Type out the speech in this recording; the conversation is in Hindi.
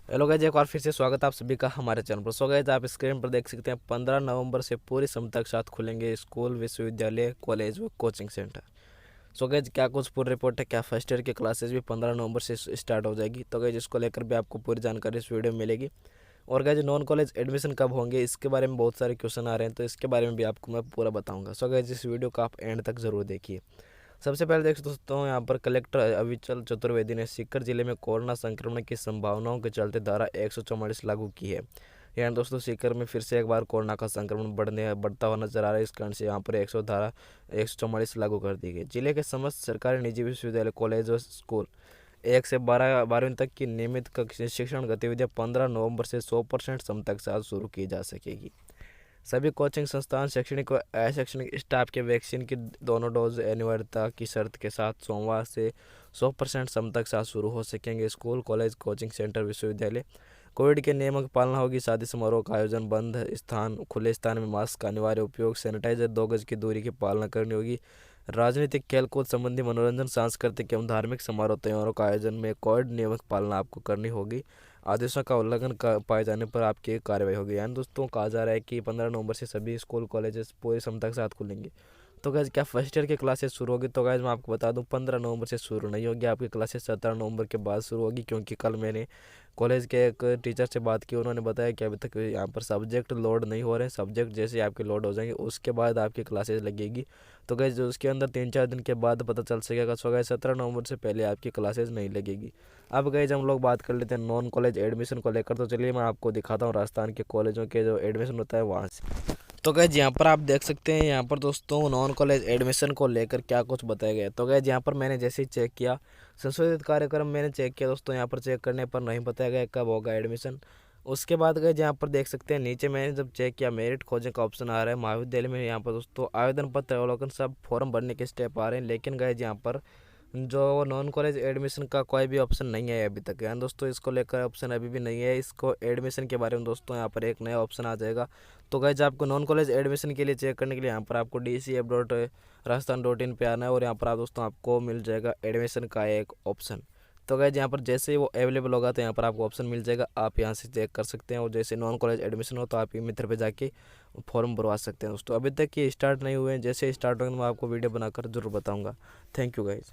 हेलो गाइस, एक बार फिर से स्वागत है आप सभी का हमारे चैनल पर। सो गाइस, आप स्क्रीन पर देख सकते हैं 15 नवंबर से पूरी क्षमता के साथ खुलेंगे स्कूल, विश्वविद्यालय, कॉलेज व कोचिंग सेंटर। सो गाइस, क्या कुछ पूरी रिपोर्ट है, क्या फर्स्ट ईयर की क्लासेस भी 15 नवंबर से स्टार्ट हो जाएगी। तो गाइस, इसको लेकर भी आपको पूरी जानकारी इस वीडियो में मिलेगी। और गाइस, नॉन कॉलेज एडमिशन कब होंगे, इसके बारे में बहुत सारे क्वेश्चन आ रहे हैं, तो इसके बारे में भी आपको मैं पूरा बताऊँगा। सो गाइस, इस वीडियो को आप एंड तक जरूर देखिए। सबसे पहले देख दोस्तों, यहाँ पर कलेक्टर अविचल चतुर्वेदी ने सीकर जिले में कोरोना संक्रमण की संभावनाओं के चलते धारा 144 लागू की है। यहाँ दोस्तों, सीकर में फिर से एक बार कोरोना का संक्रमण बढ़ता हुआ नजर आ रहा है। इस कारण से यहाँ पर 144 लागू कर दी गई। जिले के समस्त सरकारी निजी विश्वविद्यालय, कॉलेज और स्कूल 1 से 12वीं तक की नियमित शिक्षण गतिविधियाँ 15 नवंबर से 100% क्षमता के साथ शुरू की जा सकेगी। सभी कोचिंग संस्थान शैक्षणिक व अशैक्षणिक स्टाफ के वैक्सीन की दोनों डोज अनिवार्यता की शर्त के साथ सोमवार से 100% क्षमता के साथ शुरू हो सकेंगे। स्कूल, कॉलेज, कोचिंग सेंटर, विश्वविद्यालय कोविड के नियमों की पालना होगी। शादी समारोह का आयोजन बंद स्थान, खुले स्थान में मास्क का अनिवार्य उपयोग, सैनिटाइजर, 2 गज की दूरी की पालना करनी होगी। राजनीतिक, खेलकूद संबंधी मनोरंजन, सांस्कृतिक एवं धार्मिक समारोह त्योहारों का आयोजन में कोविड नियमों की पालना आपको करनी होगी। आदेशों का उल्लंघन पाए जाने पर आपकी कार्रवाई होगी। यानी दोस्तों, कहा जा रहा है कि 15 नवंबर से सभी स्कूल, कॉलेजेस पूरी क्षमता के साथ खुलेंगे। तो गैस, क्या फर्स्ट ईयर की क्लासेस शुरू होगी? तो गैस, मैं आपको बता दूं, 15 नवंबर से शुरू नहीं होगी। आपकी क्लासेस 17 नवंबर के बाद शुरू होगी, क्योंकि कल मैंने कॉलेज के एक टीचर से बात की। उन्होंने बताया कि अभी तक यहाँ पर सब्जेक्ट लोड नहीं हो रहे हैं। सब्जेक्ट जैसे आपके लोड हो जाएंगे उसके बाद आपकी क्लासेस लगेगी। तो गैस, जो उसके अंदर 3-4 दिन के बाद पता चल सकेगा। सो गैस, 17 नवंबर से पहले आपकी क्लासेस नहीं लगेगी। अब गैस, हम लोग बात कर लेते हैं नॉन कॉलेज एडमिशन को लेकर। तो चलिए मैं आपको दिखाता हूँ राजस्थान के कॉलेजों के जो एडमिशन होता है वहाँ से। तो गैस, यहाँ पर आप देख सकते हैं, यहाँ पर दोस्तों नॉन कॉलेज एडमिशन को लेकर क्या कुछ बताया गया है। तो गैस, यहाँ पर मैंने जैसे ही चेक किया, संशोधित कार्यक्रम मैंने चेक किया दोस्तों। यहाँ पर चेक करने पर नहीं बताया गया कब होगा एडमिशन। उसके बाद गए, यहाँ पर देख सकते हैं नीचे मैंने जब चेक किया, मेरिट खोजने का ऑप्शन आ रहा है महाविद्यालय में। यहाँ पर दोस्तों आवेदन पत्र, अवलोकन, सब फॉर्म भरने के स्टेप आ रहे हैं। लेकिन गए, यहाँ पर जो नॉन कॉलेज एडमिशन का कोई भी ऑप्शन नहीं है अभी तक। यानी दोस्तों, इसको लेकर ऑप्शन अभी भी नहीं है। इसको एडमिशन के बारे में दोस्तों यहाँ पर एक नया ऑप्शन आ जाएगा। तो गाइज, आपको नॉन कॉलेज एडमिशन के लिए चेक करने के लिए यहाँ पर आपको dcf.rajasthan.in पे आना है, और यहाँ पर आप दोस्तों आपको मिल जाएगा एडमिशन का एक ऑप्शन। तो गाइज, यहाँ पर जैसे ही वो अवेलेबल होगा तो यहाँ पर आपको ऑप्शन मिल जाएगा, आप यहाँ से चेक कर सकते हैं। और जैसे नॉन कॉलेज एडमिशन हो तो आप ये मित्र पे जाके फॉर्म भरवा सकते हैं दोस्तों। अभी तक ये स्टार्ट नहीं हुए हैं, जैसे स्टार्ट होंगे मैं आपको वीडियो बनाकर जरूर बताऊँगा। Thank you guys.